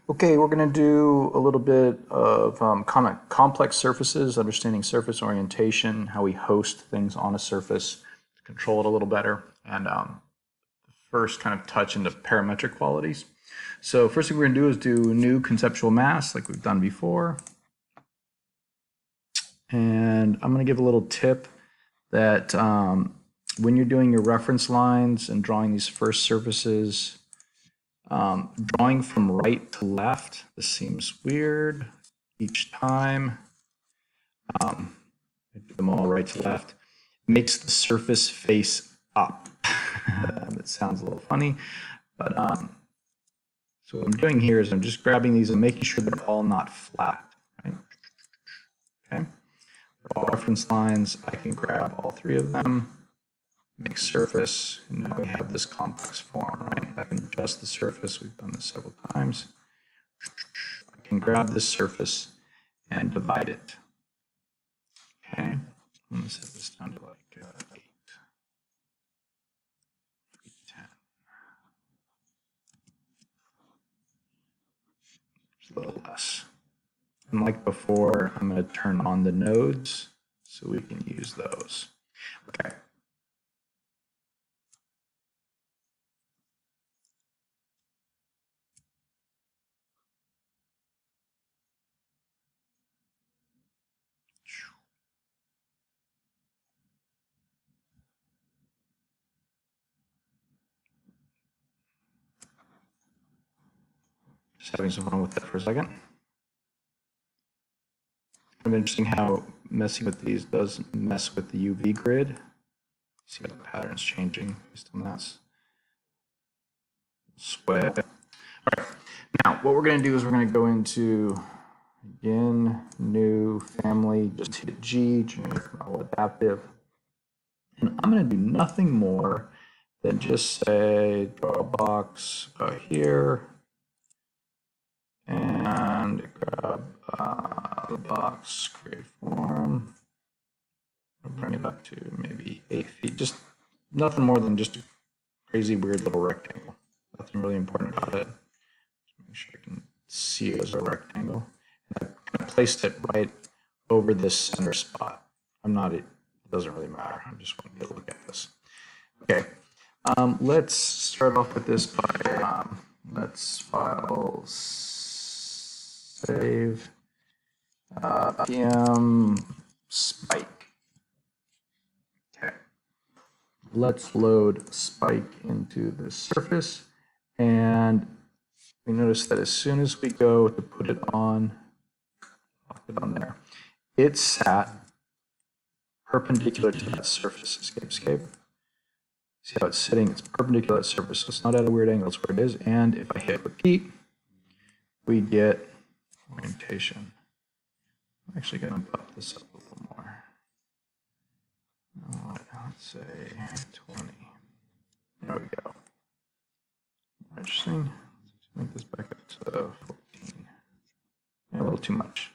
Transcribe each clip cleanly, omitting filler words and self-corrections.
Okay, we're going to do a little bit of kind of complex surfaces, understanding surface orientation, how we host things on a surface, control it a little better, and first kind of touch into parametric qualities. So first thing we're going to do is do new conceptual mass like we've done before. And I'm going to give a little tip that when you're doing your reference lines and drawing these first surfaces, drawing from right to left, this seems weird each time. I do them all right to left. Makes the surface face up. That sounds a little funny, but so what I'm doing here is I'm just grabbing these and making sure they're all not flat. Right? Okay. For all reference lines, I can grab all three of them. Make surface, and now we have this complex form, right? I can adjust the surface, we've done this several times. I can grab this surface and divide it. Okay, I'm going to set this down to like 8, 10. Just a little less. And like before, I'm going to turn on the nodes so we can use those. Okay. Just having some fun with that for a second. Kind of interesting how messing with these does mess with the UV grid. See how the pattern's changing based on that. Sweat. All right. Now, what we're going to do is we're going to go into, again, new family, just hit G, generic model adaptive. And I'm going to do nothing more than just say, draw a box here, and grab the box, create form, bring it up to maybe 8 feet. Just nothing more than just a crazy, weird little rectangle. Nothing really important about it. Just make sure I can see it as a rectangle. And I kind of placed it right over this center spot. It doesn't really matter. I just want to get a look at this. Okay, let's start off with this by, let's file save PM spike. Okay, let's load spike into the surface, and we notice that as soon as we go to put it on there, it's sat perpendicular to that surface. Escape. See how it's sitting? It's perpendicular to that surface, so it's not at a weird angle. It's where it is. And if I hit repeat, we get orientation. I'm actually going to bump this up a little more. Let's say 20. There we go. Interesting. Let's make this back up to 14. Yeah, a little too much.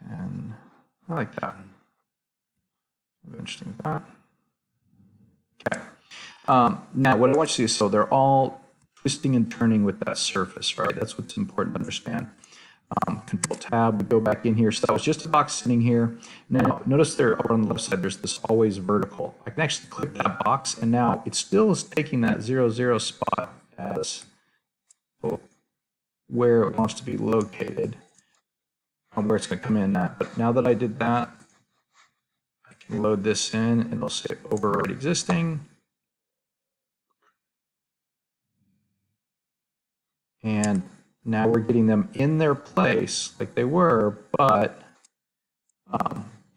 10. I like that. Interesting with that. Okay. Now, what I want you to see is, so they're all twisting and turning with that surface, right? That's what's important to understand. Control tab, we go back in here. So that was just a box sitting here. Now, notice there over on the left side, there's this always vertical. I can actually click that box, and now it still is taking that 0, 0 spot as where it wants to be located, where it's going to come in at. But now that I did that, I can load this in, and it'll say override existing. And now we're getting them in their place like they were, but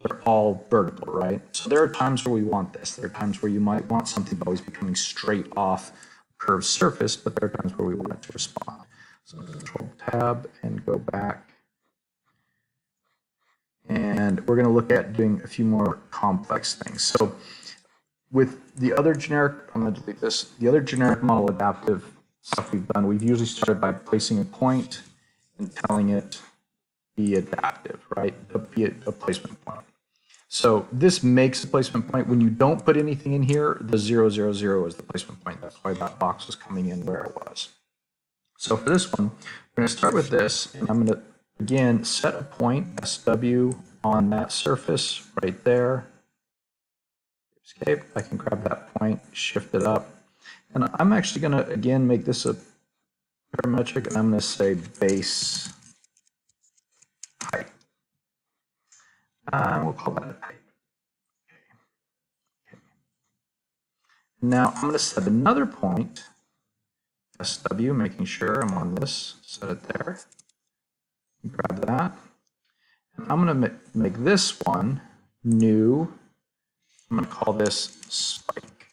they're all vertical, right? So there are times where we want this. There are times where you might want something to always be coming straight off a curved surface, but there are times where we want it to respond. So Control Tab and go back. And we're going to look at doing a few more complex things. So with the other generic, I'm going to delete this, the other generic model adaptive stuff we've done, we've usually started by placing a point and telling it be adaptive, right? Be a placement point. So this makes a placement point. When you don't put anything in here, the 0, 0, 0 is the placement point. That's why that box was coming in where it was. So for this one, we're going to start with this, and I'm going to, again, set a point, SW, on that surface right there. Escape, I can grab that point, shift it up, and I'm actually going to, again, make this a parametric, and I'm going to say base height. We'll call that height. Now I'm going to set another point, SW, making sure I'm on this, set it there, grab that. And I'm going to make this one new. I'm going to call this spike.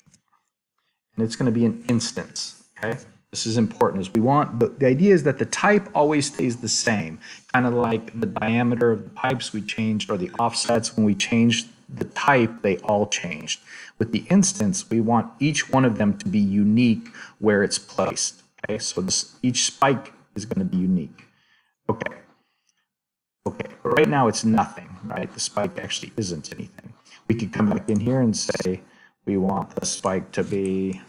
And it's going to be an instance, okay? This is important, as we want, but the idea is that the type always stays the same, kind of like the diameter of the pipes we changed, or the offsets. When we changed the type, they all changed. With the instance, we want each one of them to be unique where it's placed, okay? So each spike is going to be unique. Okay, but right now it's nothing, right? The spike actually isn't anything. We could come back in here and say we want the spike to be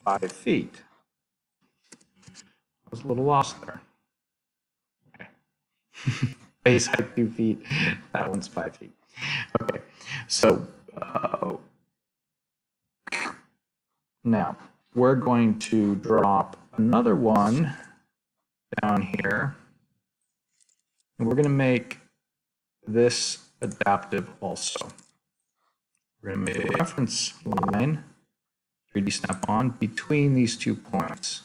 5 feet. I was a little lost there. Okay. Base height 2 feet. That one's 5 feet. Okay. So now we're going to drop another one down here, and we're going to make this adaptive also. We're going to make a reference line, 3D snap-on, between these 2 points.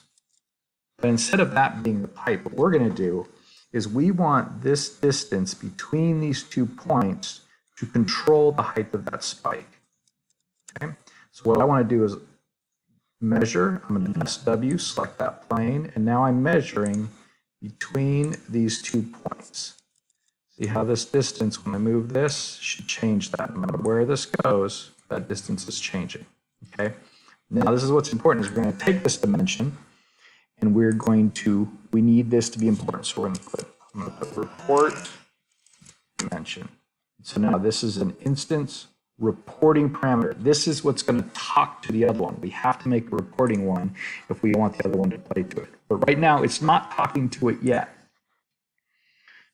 But instead of that being the pipe, what we're going to do is we want this distance between these 2 points to control the height of that spike. Okay? So what I want to do is measure. I'm going to SW, select that plane, and now I'm measuring between these 2 points. See how this distance, when I move this, should change that. No matter where this goes, that distance is changing. Okay? Now this is what's important, is we're going to take this dimension, and we're going to, we need this to be important. So I'm going to put report dimension. So now this is an instance reporting parameter. This is what's going to talk to the other one. We have to make a reporting one if we want the other one to play to it. But right now it's not talking to it yet.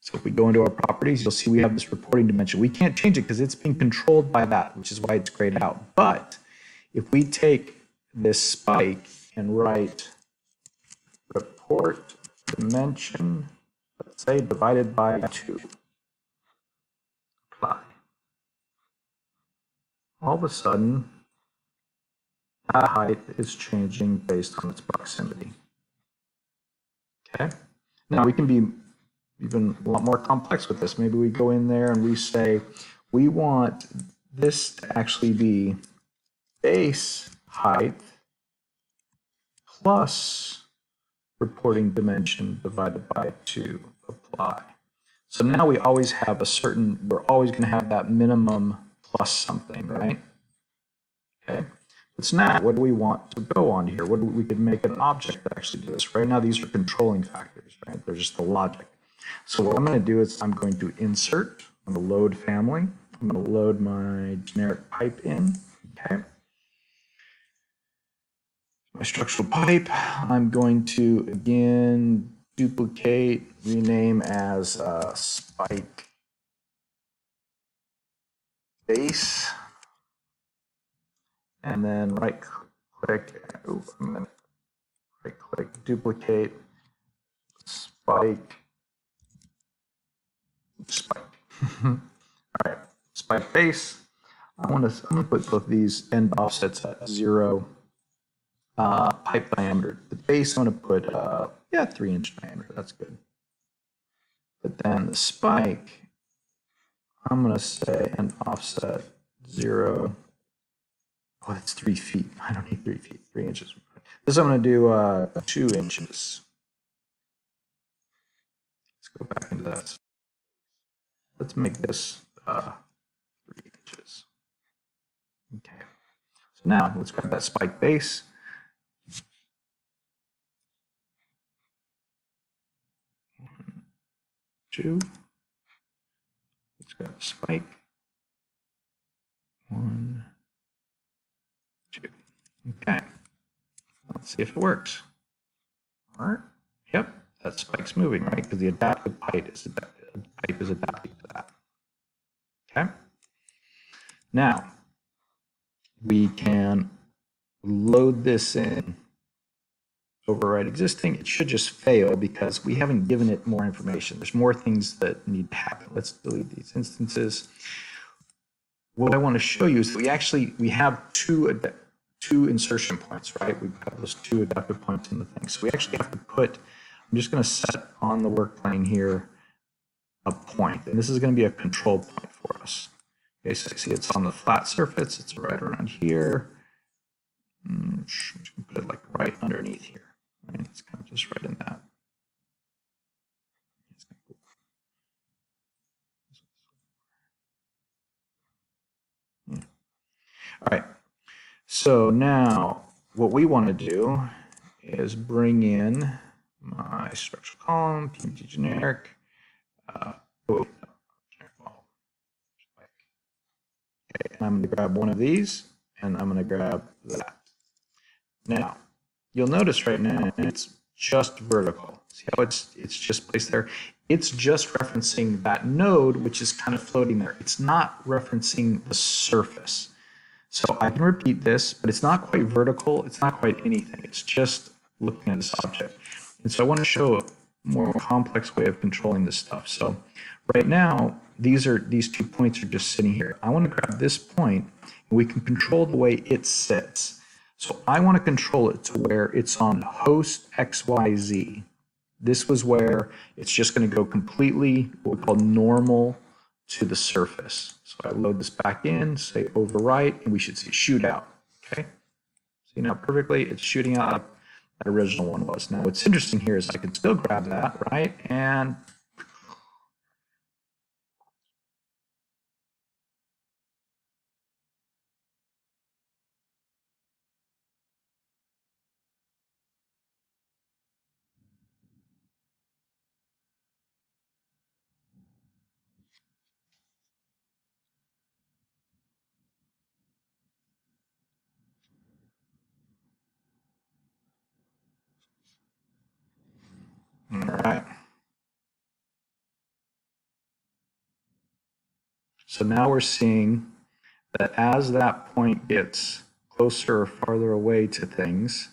So if we go into our properties, you'll see we have this reporting dimension. We can't change it because it's being controlled by that, which is why it's grayed out. But if we take this spike and write report dimension, let's say divided by 2, apply. All of a sudden, that height is changing based on its proximity. Okay? Now we can be even a lot more complex with this. Maybe we go in there and we say, we want this to actually be base height plus reporting dimension divided by 2, apply. So now we always have a certain, we're always going to have that minimum plus something, right? Okay. But now, what do we want to go on here? What do we could make an object that actually do this? Right now, these are controlling factors, right? They're just the logic. So what I'm going to do is I'm going to insert on the load family. I'm going to load my generic pipe in. Okay. My structural pipe, I'm going to, again, duplicate, rename as spike base, and then right click, duplicate, spike. All right, spike base. I'm going to put both these end offsets at 0. Pipe diameter. The base, I'm going to put, 3-inch diameter. That's good. But then the spike, I'm going to say an offset 0. Oh, that's 3 feet. I don't need 3 feet. 3 inches. This I'm going to do 2 inches. Let's go back into that. Let's make this 3 inches. Okay. So now let's grab that spike base. 2. Let's grab a spike. 1, 2. Okay. Let's see if it works. All right. Yep, that spike's moving, right? Because the adaptive pipe is adapting to that. Okay. Now we can load this in, override existing. It should just fail because we haven't given it more information. There's more things that need to happen. Let's delete these instances. What I want to show you is we have two insertion points, right? We've got those two adaptive points in the thing. So we actually have to put, I'm just going to set on the work plane here a point, and this is going to be a control point for us. Okay, so you see it's on the flat surface, it's right around here. I'm just going to put it like right underneath here. Right? It's kind of just right in that. Yeah. All right, so now what we want to do is bring in my structural column, PMG generic. Okay, and I'm going to grab one of these, and I'm going to grab that. Now, you'll notice right now it's just vertical. See how it's just placed there? It's just referencing that node, which is kind of floating there. It's not referencing the surface. So I can repeat this, but it's not quite vertical. It's not quite anything. It's just looking at this object. And so I want to show a more complex way of controlling this stuff. So right now, these 2 points are just sitting here. I want to grab this point, and we can control the way it sits. So I want to control it to where it's on host XYZ. This was where it's just going to go completely what we call normal to the surface. So I load this back in, say overwrite, and we should see shootout. Okay. See now perfectly, it's shooting out like that original one was. Now what's interesting here is I can still grab that, right? And all right. So now we're seeing that as that point gets closer or farther away to things,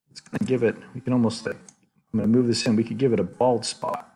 it's going to give it, we can almost, I'm going to move this in, we could give it a bald spot.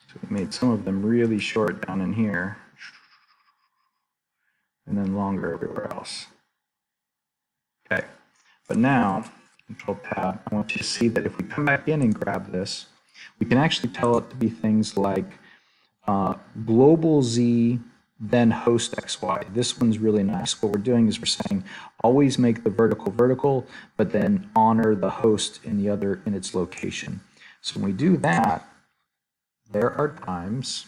So we made some of them really short down in here, and then longer everywhere else. Okay, but now, Control Tab, I want you to see that if we come back in and grab this, we can actually tell it to be things like global Z, then host XY. This one's really nice. What we're doing is we're saying always make the vertical vertical, but then honor the host in the other in its location. So when we do that, there are times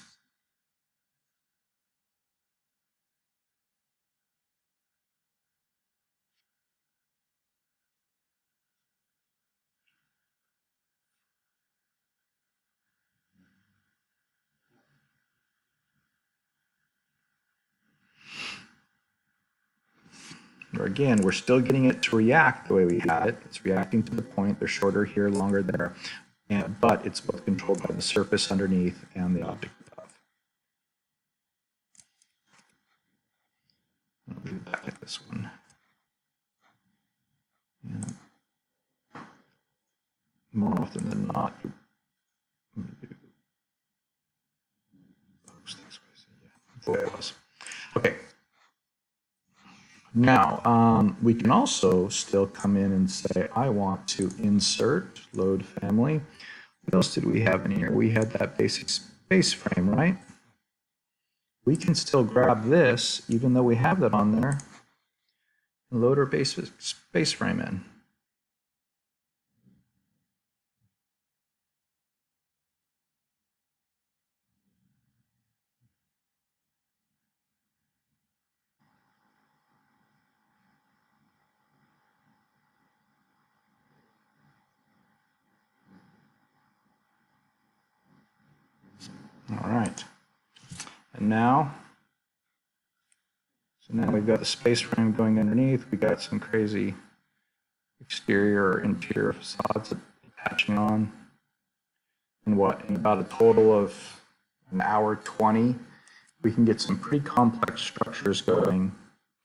where, again, we're still getting it to react the way we had it. It's reacting to the point. They're shorter here, longer there. But it's both controlled by the surface underneath and the object above. I'll do back at this one. Yeah. More often than not, okay. Now, we can also still come in and say, I want to insert load family. What else did we have in here? We had that basic space frame, right? we can still grab this, even though we have that on there, and load our space frame in. All right. And now, so now we've got the space frame going underneath. We got some crazy exterior or interior facades attaching on. And what, in about a total of an hour 20, we can get some pretty complex structures going.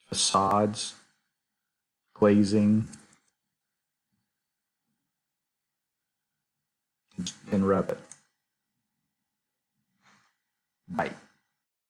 Facades, glazing, in Revit. Bye.